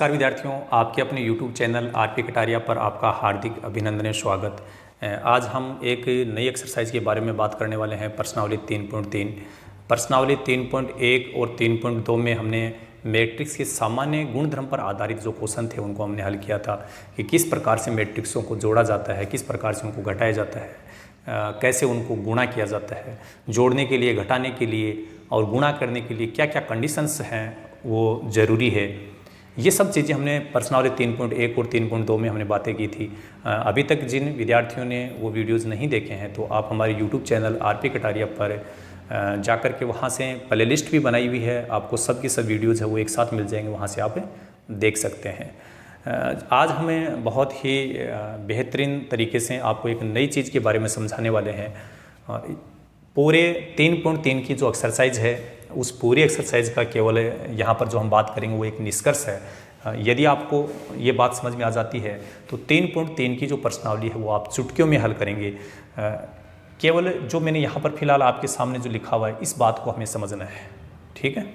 नमस्कार विद्यार्थियों, आपके अपने YouTube चैनल आरपी कटारिया पर आपका हार्दिक अभिनंदन स्वागत। आज हम एक नई एक्सरसाइज के बारे में बात करने वाले हैं। प्रश्नावली 3.3 प्रश्नावली 3.1 और 3.2 में हमने मैट्रिक्स के सामान्य गुणधर्म पर आधारित जो क्वेश्चन थे उनको हमने हल किया था कि किस प्रकार से मैट्रिक्सों को जोड़ा जाता है, किस प्रकार से उनको घटाया जाता है, कैसे उनको गुणा किया जाता है, जोड़ने के लिए, घटाने के लिए और गुणा करने के लिए क्या क्या कंडीशंस हैं वो ज़रूरी है। ये सब चीज़ें हमने प्रश्नावली 3.1 और 3.2 में हमने बातें की थी। अभी तक जिन विद्यार्थियों ने वो वीडियोज़ नहीं देखे हैं तो आप हमारे YouTube चैनल आरपी कटारिया पर जाकर के वहाँ से प्लेलिस्ट भी बनाई हुई है, आपको सब की सब वीडियोज़ है वो एक साथ मिल जाएंगे, वहाँ से आप देख सकते हैं। आज हमें बहुत ही बेहतरीन तरीके से आपको एक नई चीज़ के बारे में समझाने वाले हैं। पूरे 3.3 की जो एक्सरसाइज है उस पूरी एक्सरसाइज का केवल यहाँ पर जो हम बात करेंगे वो एक निष्कर्ष है। यदि आपको ये बात समझ में आ जाती है तो 3.3 की जो प्रश्नावली है वो आप चुटकियों में हल करेंगे। केवल जो मैंने यहाँ पर फिलहाल आपके सामने जो लिखा हुआ है इस बात को हमें समझना है, ठीक है।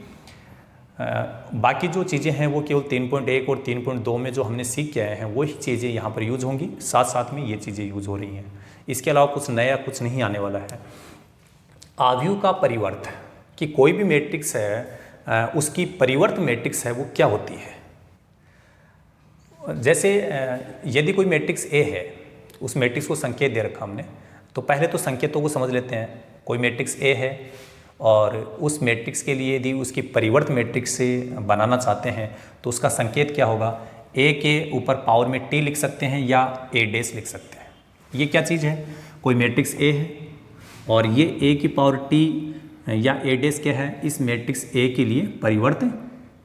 बाकी जो चीज़ें हैं वो केवल 3.1 और 3.2 में जो हमने सीख के आए हैं वही चीज़ें यहाँ पर यूज होंगी, साथ साथ में ये चीज़ें यूज हो रही हैं। इसके अलावा कुछ नया कुछ नहीं आने वाला है। आव्यूह का परिवर्त कि कोई भी मैट्रिक्स है उसकी परिवर्त मैट्रिक्स है वो क्या होती है। जैसे यदि कोई मैट्रिक्स ए है, उस मैट्रिक्स को संकेत दे रखा हमने, तो पहले तो संकेतों को समझ लेते हैं। कोई मैट्रिक्स ए है और उस मैट्रिक्स के लिए यदि उसकी परिवर्त मैट्रिक्स से बनाना चाहते हैं तो उसका संकेत क्या होगा। ए के ऊपर पावर में टी लिख सकते हैं या ए डैश लिख सकते हैं। ये क्या चीज़ है, कोई मैट्रिक्स ए है और ये ए की पावर टी या ए डैश क्या है, इस मैट्रिक्स ए के लिए परिवर्त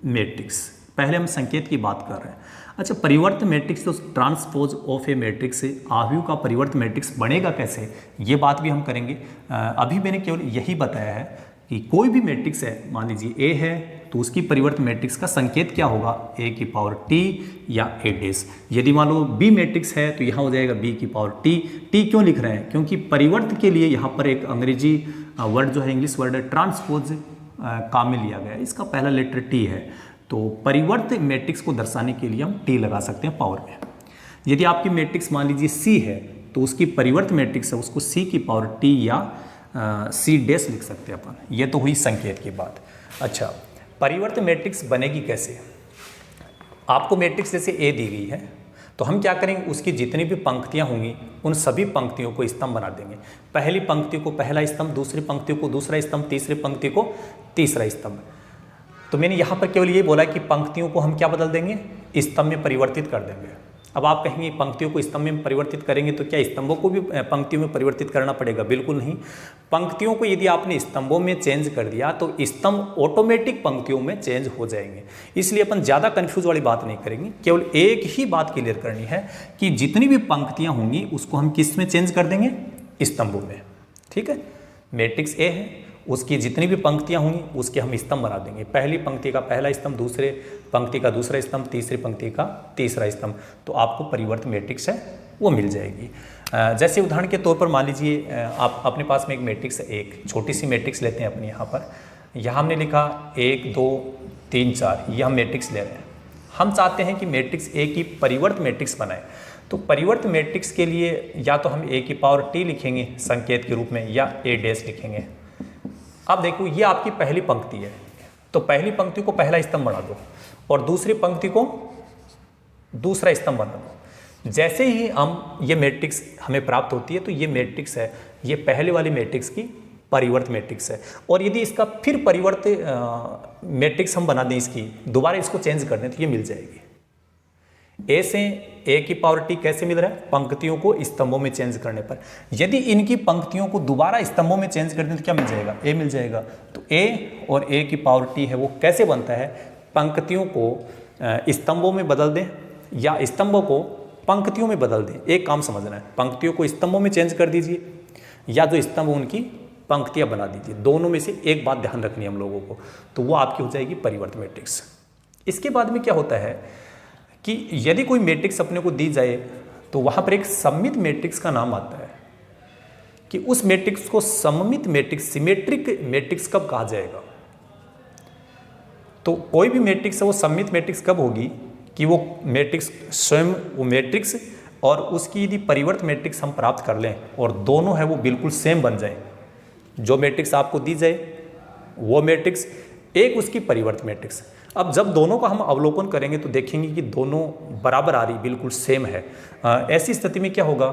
मैट्रिक्स। पहले हम संकेत की बात कर रहे हैं। अच्छा, परिवर्त मैट्रिक्स तो ट्रांसपोज ऑफ ए मैट्रिक्स से आव्यूह का परिवर्त मैट्रिक्स बनेगा कैसे, ये बात भी हम करेंगे। अभी मैंने केवल यही बताया है कि कोई भी मैट्रिक्स है, मान लीजिए ए है तो उसकी परिवर्त मैट्रिक्स का संकेत क्या होगा, ए की पावर टी या ए डैश। यदि मान लो बी मैट्रिक्स है तो यहाँ हो जाएगा बी की पावर टी। टी क्यों लिख रहे हैं, क्योंकि परिवर्त के लिए यहाँ पर एक अंग्रेजी वर्ड जो है, इंग्लिश वर्ड है ट्रांसपोज, काम में लिया गया है। इसका पहला लेटर टी है, तो परिवर्त मैट्रिक्स को दर्शाने के लिए हम टी लगा सकते हैं पावर में। यदि आपकी मैट्रिक्स मान लीजिए सी है तो उसकी परिवर्त मैट्रिक्स है, उसको सी की पावर टी या सी डैश लिख सकते हैं अपन। ये तो हुई संकेत की बात। अच्छा, परिवर्त मैट्रिक्स बनेगी कैसे। आपको मैट्रिक्स जैसे ए दी गई है तो हम क्या करेंगे, उसकी जितनी भी पंक्तियां होंगी उन सभी पंक्तियों को स्तंभ बना देंगे। पहली पंक्ति को पहला स्तंभ, दूसरी पंक्ति को दूसरा स्तंभ, तीसरी पंक्ति को तीसरा स्तंभ। तो मैंने यहाँ पर केवल ये बोला कि पंक्तियों को हम क्या बदल देंगे, स्तंभ में परिवर्तित कर देंगे। अब आप कहेंगे पंक्तियों को स्तंभ में परिवर्तित करेंगे तो क्या स्तंभों को भी पंक्तियों में परिवर्तित करना पड़ेगा, बिल्कुल नहीं। पंक्तियों को यदि आपने स्तंभों में चेंज कर दिया तो स्तंभ ऑटोमेटिक पंक्तियों में चेंज हो जाएंगे। इसलिए अपन ज़्यादा कन्फ्यूज वाली बात नहीं करेंगे, केवल एक ही बात क्लियर करनी है कि जितनी भी पंक्तियाँ होंगी उसको हम किस में चेंज कर देंगे, स्तंभों में, ठीक है। मैट्रिक्स ए है, उसकी जितनी भी पंक्तियां होंगी उसके हम स्तंभ बना देंगे। पहली पंक्ति का पहला स्तंभ, दूसरे पंक्ति का दूसरा स्तंभ, तीसरी पंक्ति का तीसरा स्तंभ, तो आपको परिवर्त मैट्रिक्स है वो मिल जाएगी। जैसे उदाहरण के तौर पर मान लीजिए आप अपने पास में एक मैट्रिक्स है, एक छोटी सी मैट्रिक्स लेते हैं अपने यहाँ पर। यहाँ हमने लिखा 1 2 3 4, ये हम मैट्रिक्स ले रहे हैं। हम चाहते हैं कि मैट्रिक्स ए की परिवर्त मैट्रिक्स बनाए, तो परिवर्त मैट्रिक्स के लिए या तो हम ए की पावर टी लिखेंगे संकेत के रूप में या ए डैश लिखेंगे। अब देखो ये आपकी पहली पंक्ति है, तो पहली पंक्ति को पहला स्तंभ बना दो और दूसरी पंक्ति को दूसरा स्तंभ बना दो। जैसे ही हम ये मैट्रिक्स हमें प्राप्त होती है तो ये मैट्रिक्स है, ये पहले वाली मैट्रिक्स की परिवर्त मैट्रिक्स है। और यदि इसका फिर परिवर्त मैट्रिक्स हम बना दें, इसकी दोबारा इसको चेंज कर दें तो ये मिल जाएगी। ए से ए की पावर टी कैसे मिल रहा है, पंक्तियों को स्तंभों में चेंज करने पर। यदि इनकी पंक्तियों को दोबारा स्तंभों में चेंज कर दें तो क्या मिल जाएगा, ए मिल जाएगा। तो ए और ए की पावर टी है वो कैसे बनता है, पंक्तियों को स्तंभों में बदल दें या स्तंभों को पंक्तियों में बदल दें। एक काम समझना है, पंक्तियों को स्तंभों में चेंज कर दीजिए या जो स्तंभ उनकी पंक्तियां बना दीजिए। दोनों में से एक बात ध्यान रखनी है हम लोगों को, तो वो आपकी हो जाएगी परिवर्त मैट्रिक्स। इसके बाद में क्या होता है कि यदि कोई मैट्रिक्स अपने को दी जाए तो वहाँ पर एक सममित मैट्रिक्स का नाम आता है कि उस मैट्रिक्स को सममित मैट्रिक्स, सिमेट्रिक मैट्रिक्स कब कहा जाएगा। तो कोई भी मैट्रिक्स है वो सममित मैट्रिक्स कब होगी कि वो मैट्रिक्स स्वयं वो मैट्रिक्स और उसकी यदि परिवर्त मैट्रिक्स हम प्राप्त कर लें और दोनों है वो बिल्कुल सेम बन जाए, जो मैट्रिक्स आपको दी जाए वो मैट्रिक्स एक उसकी परिवर्त मैट्रिक्स। अब जब दोनों का हम अवलोकन करेंगे तो देखेंगे कि दोनों बराबर आ रही, बिल्कुल सेम है। ऐसी स्थिति में क्या होगा,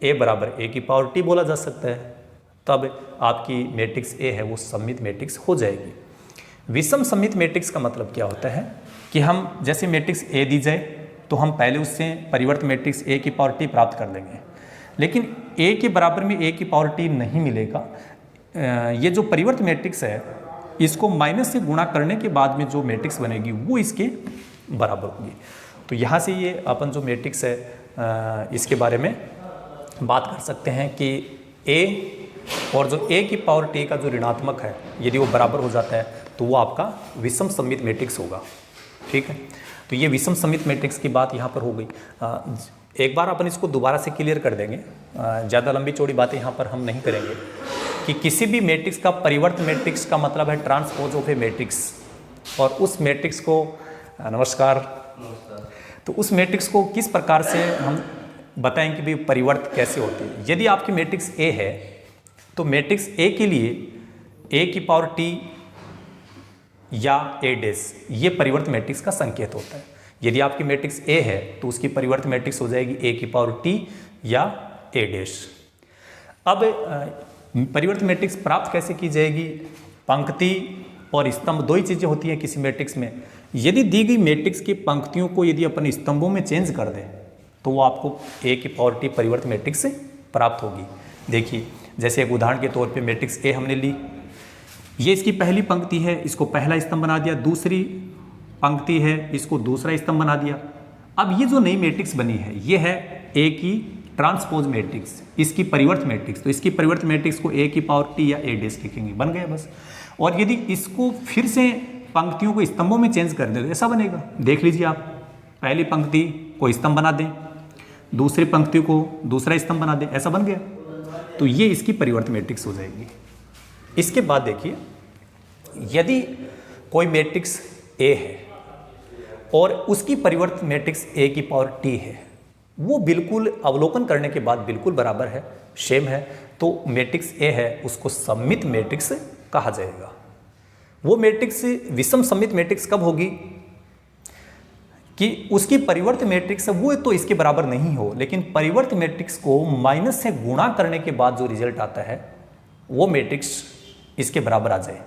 a बराबर a की पावर t बोला जा सकता है, तब आपकी मैट्रिक्स a है वो सममित मैट्रिक्स हो जाएगी। विषम सममित मैट्रिक्स का मतलब क्या होता है कि हम जैसे मैट्रिक्स a दी जाए तो हम पहले उससे परिवर्त मैट्रिक्स a की पावर t प्राप्त कर लेंगे, लेकिन a के बराबर में a की पावर t नहीं मिलेगा। ये जो परिवर्त मैट्रिक्स है इसको माइनस से गुणा करने के बाद में जो मैट्रिक्स बनेगी वो इसके बराबर होगी। तो यहाँ से ये अपन जो मैट्रिक्स है इसके बारे में बात कर सकते हैं कि a और जो a की पावर t का जो ऋणात्मक है यदि वो बराबर हो जाता है तो वो आपका विषम सममित मैट्रिक्स होगा। ठीक है, तो ये विषम सममित मैट्रिक्स की बात यहाँ पर हो गई। एक बार अपन इसको दोबारा से क्लियर कर देंगे, ज़्यादा लंबी चौड़ी बातें यहाँ पर हम नहीं करेंगे कि किसी भी मैट्रिक्स का परिवर्त मैट्रिक्स का मतलब है ट्रांसपोज ऑफ ए मैट्रिक्स, और उस मैट्रिक्स को नमस्कार, तो उस मैट्रिक्स को किस प्रकार से हम बताएं कि भाई परिवर्त कैसे होती है। यदि आपकी मैट्रिक्स ए है तो मैट्रिक्स ए के लिए ए की पावर टी या ए डैश ये परिवर्त मैट्रिक्स का संकेत होता है। यदि आपकी मैट्रिक्स ए है तो उसकी परिवर्त मैट्रिक्स हो जाएगी ए की पावर टी या ए डैश। अब परिवर्त मैट्रिक्स प्राप्त कैसे की जाएगी, पंक्ति और स्तंभ दो ही चीज़ें होती हैं किसी मैट्रिक्स में। यदि दी गई मैट्रिक्स की पंक्तियों को यदि अपन स्तंभों में चेंज कर दें तो वो आपको ए की पावर टी परिवर्त मैट्रिक्स से प्राप्त होगी। देखिए जैसे एक उदाहरण के तौर पे मैट्रिक्स ए हमने ली, ये इसकी पहली पंक्ति है, इसको पहला स्तंभ बना दिया, दूसरी पंक्ति है इसको दूसरा स्तंभ बना दिया। अब ये जो नई मैट्रिक्स बनी है ये है ए की ट्रांसपोज मैट्रिक्स, इसकी परिवर्त मैट्रिक्स। तो इसकी परिवर्त मैट्रिक्स को ए की पावर टी या ए डैश लिखेंगे, बन गया बस। और यदि इसको फिर से पंक्तियों को स्तंभों में चेंज कर दे तो ऐसा बनेगा। देख लीजिए आप, पहली पंक्ति को स्तंभ बना दें, दूसरी पंक्ति को दूसरा स्तंभ बना दें, ऐसा बन गया। तो ये इसकी परिवर्त मैट्रिक्स हो जाएगी। इसके बाद देखिए यदि कोई मैट्रिक्स ए है और उसकी परिवर्त मैट्रिक्स ए की पावर टी है, वो बिल्कुल अवलोकन करने के बाद बिल्कुल बराबर है, सेम है, तो मैट्रिक्स ए है उसको सममित मैट्रिक्स कहा जाएगा। वो मैट्रिक्स विषम सममित मैट्रिक्स कब होगी कि उसकी परिवर्त मैट्रिक्स वो तो इसके बराबर नहीं हो, लेकिन परिवर्त मैट्रिक्स को माइनस से गुणा करने के बाद जो रिजल्ट आता है वो मैट्रिक्स इसके बराबर आ जाए।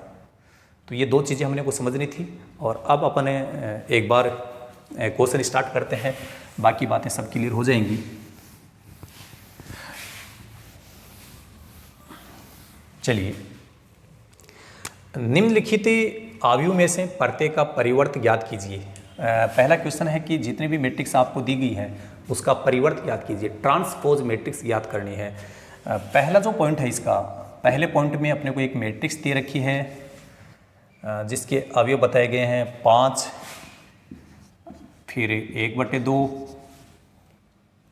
तो ये दो चीज़ें हमने को समझनी थी। और अब अपने एक बार क्वेश्चन स्टार्ट करते हैं, बाकी बातें सब क्लियर हो जाएंगी। चलिए, निम्नलिखित आव्यूह में से प्रत्येक का परिवर्त ज्ञात कीजिए। पहला क्वेश्चन है कि जितनी भी मैट्रिक्स आपको दी गई है उसका परिवर्त ज्ञात कीजिए, ट्रांसपोज मैट्रिक्स ज्ञात करनी है। पहला जो पॉइंट है इसका, पहले पॉइंट में अपने को एक मैट्रिक्स दे रखी है जिसके अवयव बताए गए हैं 5, फिर 1/2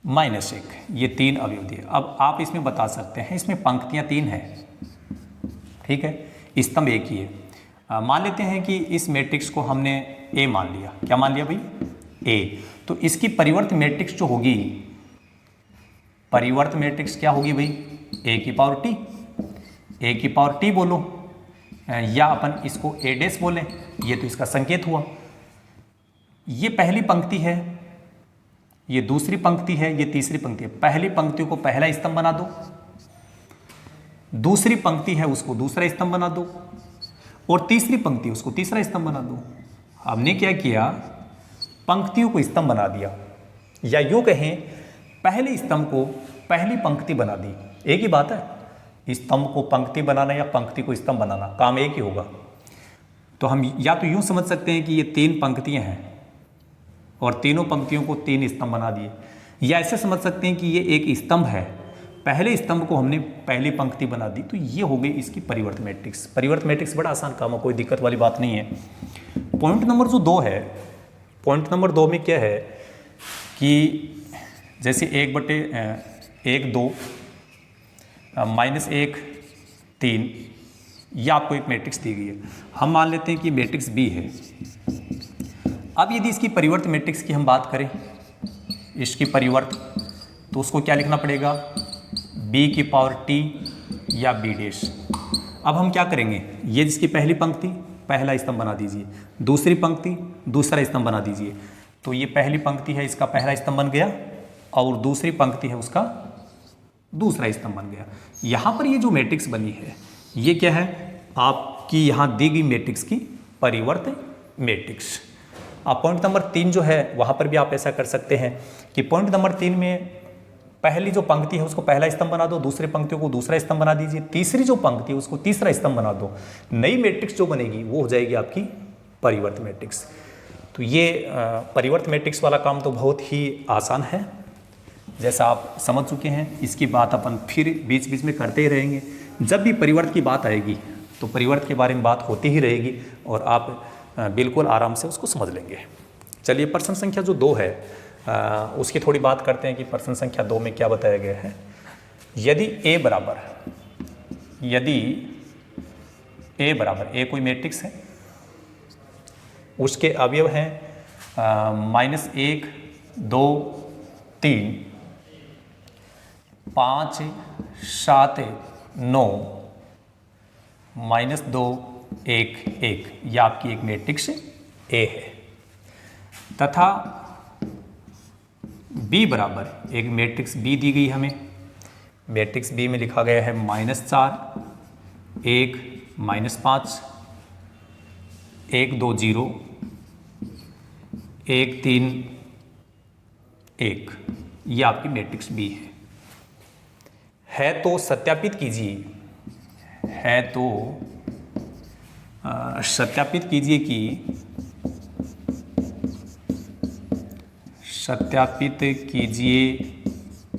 -1, ये 3 अवयव दिए। अब आप इसमें बता सकते हैं, इसमें पंक्तियां 3 हैं, ठीक है, स्तंभ एक ही है। मान लेते हैं कि इस मैट्रिक्स को हमने ए मान लिया। क्या मान लिया भाई? ए। तो इसकी परिवर्त मैट्रिक्स जो होगी, परिवर्त मैट्रिक्स क्या होगी भाई? ए की पावर टी, ए की पावर टी बोलो, या अपन इसको ए डैश बोलें, ये तो इसका संकेत हुआ। ये पहली पंक्ति है, ये दूसरी पंक्ति है, ये तीसरी पंक्ति है। पहली पंक्ति को पहला स्तंभ बना दो, दूसरी पंक्ति है उसको दूसरा स्तंभ बना दो, और तीसरी पंक्ति उसको तीसरा स्तंभ बना दो। हमने क्या किया? पंक्तियों को स्तंभ बना दिया, या यूं कहें पहले स्तंभ को पहली पंक्ति बना दी। एक ही बात है, स्तंभ को पंक्ति बनाना या पंक्ति को स्तंभ बनाना, काम एक ही होगा। तो हम या तो यूं समझ सकते हैं कि ये 3 पंक्तियां हैं और तीनों पंक्तियों को 3 स्तंभ बना दिए, या ऐसे समझ सकते हैं कि ये एक स्तंभ है, पहले स्तंभ को हमने पहली पंक्ति बना दी, तो ये हो गई इसकी परिवर्त मैट्रिक्स। परिवर्त मैट्रिक्स बड़ा आसान काम है, कोई दिक्कत वाली बात नहीं है। पॉइंट नंबर जो 2 है, पॉइंट नंबर 2 में क्या है कि जैसे 1/1 2 -1 3, ये आपको एक मैट्रिक्स दी गई है। हम मान लेते हैं कि मैट्रिक्स बी है। अब यदि इसकी परिवर्त मैट्रिक्स की हम बात करें, इसकी परिवर्त, तो उसको क्या लिखना पड़ेगा, b की पावर t या b डैश। अब हम क्या करेंगे, ये जिसकी पहली पंक्ति पहला स्तंभ बना दीजिए, दूसरी पंक्ति दूसरा स्तंभ बना दीजिए। तो ये पहली पंक्ति है, इसका पहला स्तंभ बन गया, और दूसरी पंक्ति है उसका दूसरा स्तंभ बन गया। यहाँ पर ये जो मैट्रिक्स बनी है ये क्या है, आपकी यहाँ दी गई मैट्रिक्स की परिवर्त मैट्रिक्स। अब पॉइंट नंबर 3 जो है वहाँ पर भी आप ऐसा कर सकते हैं कि पॉइंट नंबर 3 में पहली जो पंक्ति है उसको पहला स्तंभ बना दो, दूसरी पंक्तियों को दूसरा स्तंभ बना दीजिए, तीसरी जो पंक्ति है उसको तीसरा स्तंभ बना दो। नई मैट्रिक्स जो बनेगी वो हो जाएगी आपकी परिवर्त मैट्रिक्स। तो ये परिवर्त मैट्रिक्स वाला काम तो बहुत ही आसान है, जैसा आप समझ चुके हैं। इसकी बात अपन फिर बीच बीच में करते ही रहेंगे। जब भी परिवर्त की बात आएगी तो परिवर्त के बारे में बात होती ही रहेगी और आप बिल्कुल आराम से उसको समझ लेंगे। चलिए प्रश्न संख्या जो 2 है उसकी थोड़ी बात करते हैं कि प्रश्न संख्या 2 में क्या बताया गया है। यदि a बराबर a कोई मैट्रिक्स है, उसके अवयव हैं -1 2 3 5 7 9 -2 1 1, यह आपकी एक मैट्रिक्स A है। तथा B बराबर एक मैट्रिक्स B दी गई हमें, मैट्रिक्स B में लिखा गया है -4 1 -5 1 2 0 1 3 1, यह आपकी मैट्रिक्स B है। तो सत्यापित कीजिए, है तो सत्यापित कीजिए कि सत्यापित कीजिए।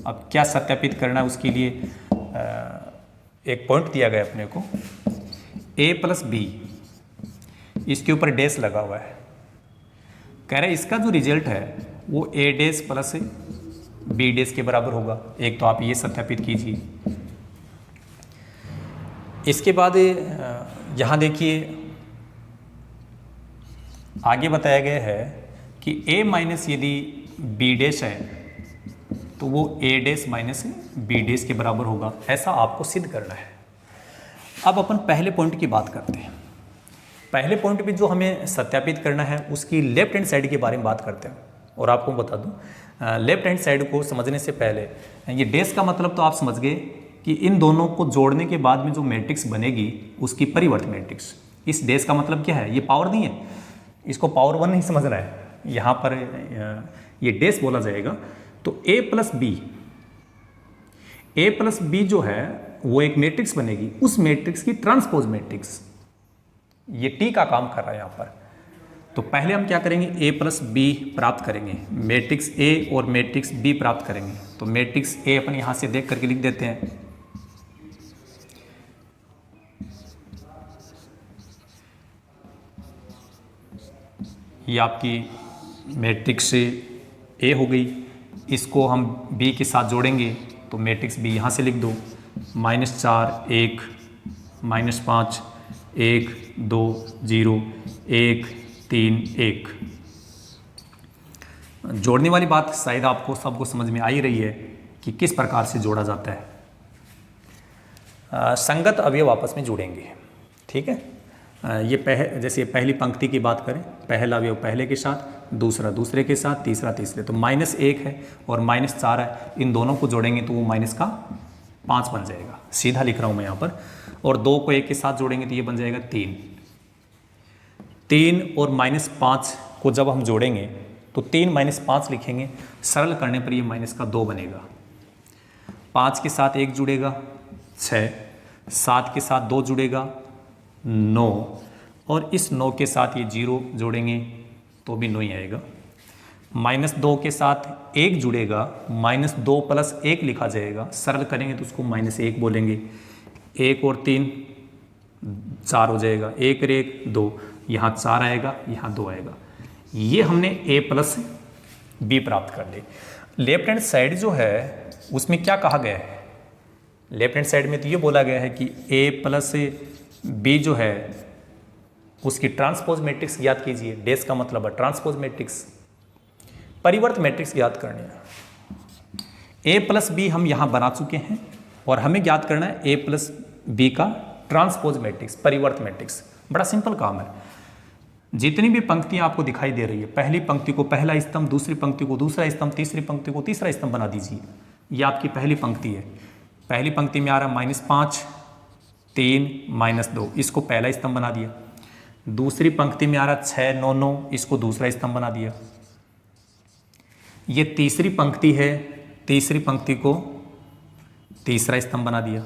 अब क्या सत्यापित करना है उसके लिए एक पॉइंट दिया गया अपने को, a प्लस बी, इसके ऊपर डैश लगा हुआ है। कह रहे इसका जो रिजल्ट है वो a dash plus b dash के बराबर होगा। एक तो आप ये सत्यापित कीजिए। इसके बाद यहाँ देखिए आगे बताया गया है कि a माइनस यदि b डैश है तो वो a dash minus b dash के बराबर होगा, ऐसा आपको सिद्ध करना है। अब अपन पहले पॉइंट की बात करते हैं। पहले पॉइंट पे जो हमें सत्यापित करना है उसकी लेफ्ट हैंड साइड के बारे में बात करते हैं। और आपको बता दूं, लेफ्ट हैंड साइड को समझने से पहले ये डैश का मतलब तो आप समझ गए कि इन दोनों को जोड़ने के बाद में जो मैट्रिक्स बनेगी उसकी परिवर्त मैट्रिक्स। इस डैश का मतलब क्या है, ये पावर नहीं है, इसको पावर 1 नहीं समझना है, यहाँ पर ये डैश बोला जाएगा। तो a प्लस बी जो है वो एक मैट्रिक्स बनेगी, उस मैट्रिक्स की ट्रांसपोज मैट्रिक्स, ये t का काम कर रहा है यहाँ पर। तो पहले हम क्या करेंगे, a प्लस बी प्राप्त करेंगे, मैट्रिक्स a और मैट्रिक्स b प्राप्त करेंगे। तो मैट्रिक्स a अपन यहाँ से देख करके लिख देते हैं, ये आपकी मैट्रिक्स A हो गई। इसको हम B के साथ जोड़ेंगे तो मैट्रिक्स B यहाँ से लिख दो, -4 1 -5 1 2 0 1 3 1। जोड़ने वाली बात शायद आपको सबको समझ में आ ही रही है कि किस प्रकार से जोड़ा जाता है। संगत अवयव आपस में जुड़ेंगे, ठीक है। ये जैसे पहली पंक्ति की बात करें, पहला अवयव पहले के साथ, दूसरा दूसरे के साथ, तीसरा तीसरे। तो -1 है और -4 है, इन दोनों को जोड़ेंगे तो वो -5 बन जाएगा। सीधा लिख रहा हूँ मैं यहाँ पर। और 2 को 1 के साथ जोड़ेंगे तो ये बन जाएगा 3 और -5 को जब हम जोड़ेंगे तो 3 -5 लिखेंगे, सरल करने पर ये -2 बनेगा। 5 के साथ 1 जुड़ेगा 6, 7 के साथ 2 जुड़ेगा 9, और इस 9 के साथ ये 0 जोड़ेंगे तो भी 9 ही आएगा। -2 के साथ 1 जुड़ेगा, -2 + 1 लिखा जाएगा, सरल करेंगे तो उसको -1 बोलेंगे। 1 और 3 4 हो जाएगा, 1 और 1 2, यहाँ 4 आएगा, यहाँ 2 आएगा। ये हमने a प्लस b प्राप्त कर ली। लेफ्ट हैंड साइड जो है उसमें क्या कहा गया है, लेफ्ट हैंड साइड में तो ये बोला गया है कि a प्लस b जो है उसकी ट्रांसपोज मैट्रिक्स ज्ञात कीजिए। डैश का मतलब है ट्रांसपोज मैट्रिक्स। परिवर्त मैट्रिक्स ज्ञात करनी है। a प्लस बी हम यहाँ बना चुके हैं और हमें ज्ञात करना है a प्लस बी का ट्रांसपोज मैट्रिक्स, परिवर्त मैट्रिक्स। बड़ा सिंपल काम है। जितनी भी पंक्तियां आपको दिखाई दे रही है, पहली पंक्ति को पहला स्तंभ, दूसरी पंक्ति को दूसरा स्तंभ, तीसरी पंक्ति को तीसरा स्तंभ बना दीजिए। ये आपकी पहली पंक्ति है। पहली पंक्ति में आ रहा -5, 3, -2, इसको पहला स्तंभ बना दिया। दूसरी पंक्ति में आ रहा 6, 9, 9, इसको दूसरा स्तंभ बना दिया। ये तीसरी पंक्ति है, तीसरी पंक्ति को तीसरा स्तंभ बना दिया।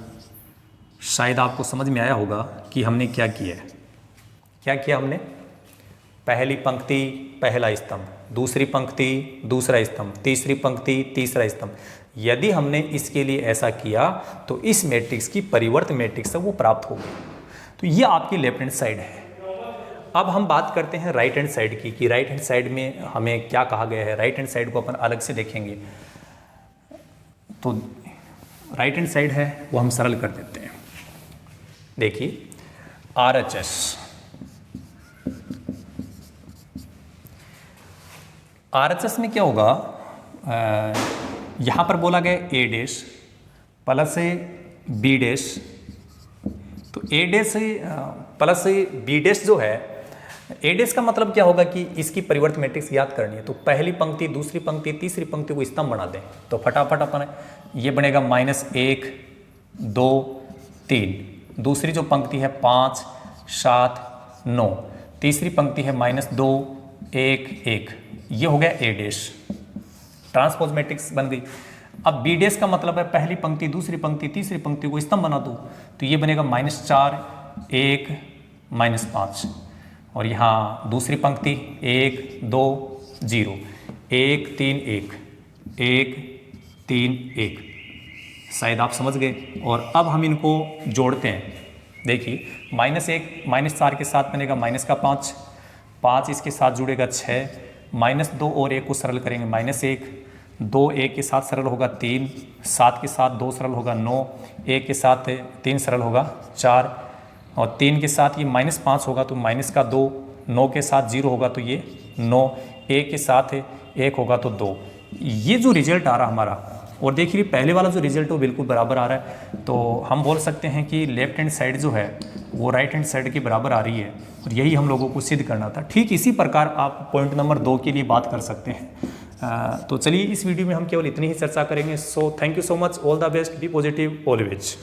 शायद आपको समझ में आया होगा कि हमने क्या किया है। क्या किया हमने? पहली पंक्ति पहला स्तंभ, दूसरी पंक्ति दूसरा स्तंभ, तीसरी पंक्ति तीसरा स्तंभ। यदि हमने इसके लिए ऐसा किया तो इस मैट्रिक्स की परिवर्त मैट्रिक्स है वो प्राप्त होगी। तो ये आपकी लेफ्ट हैंड साइड है। अब हम बात करते हैं राइट हैंड साइड की, कि राइट हैंड साइड में हमें क्या कहा गया है। राइट हैंड साइड को अपन अलग से देखेंगे। तो राइट हैंड साइड है वो हम सरल कर देते हैं। देखिए RHS, RHS में क्या होगा, यहाँ पर बोला गया A dash plus B dash. तो A dash plus B dash जो है, A डैश का मतलब क्या होगा कि इसकी परिवर्त मैट्रिक्स याद करनी है। तो पहली पंक्ति दूसरी पंक्ति तीसरी पंक्ति को स्तंभ बना दें। तो फटाफट अपन ये बनेगा -1, 2, 3। दूसरी जो पंक्ति है 5, 7, 9। तीसरी पंक्ति है -2, 1, 1। ये हो गया A डैश, ट्रांसपोज मैट्रिक्स बन गई। अब B डैश का मतलब है पहली पंक्ति दूसरी पंक्ति तीसरी पंक्ति को स्तंभ बना दो। तो ये बनेगा -4, 1, -5। और यहाँ दूसरी पंक्ति 1, 2, 0, 1, 3, 1, 1, 3, 1। शायद आप समझ गए। और अब हम इनको जोड़ते हैं। देखिए -1 -4 के साथ बनेगा -5, 5 इसके साथ जुड़ेगा 6, -2 और 1 को सरल करेंगे -1, 2 1 के साथ सरल होगा 3, 7 के साथ 2 सरल होगा 9, 1 के साथ 3 सरल होगा 4, और 3 के साथ ये -5 होगा तो -2, 9 के साथ 0 होगा तो ये 9, 1 के साथ 1 होगा तो 2। ये जो रिजल्ट आ रहा हमारा, और देखिए पहले वाला जो रिजल्ट है वो बिल्कुल बराबर आ रहा है। तो हम बोल सकते हैं कि लेफ्ट हैंड साइड जो है वो राइट हैंड साइड के बराबर आ रही है, और यही हम लोगों को सिद्ध करना था। ठीक इसी प्रकार आप पॉइंट नंबर 2 के लिए बात कर सकते हैं। तो चलिए इस वीडियो में हम केवल इतनी ही चर्चा करेंगे। So thank you so much, all the best, be positive always.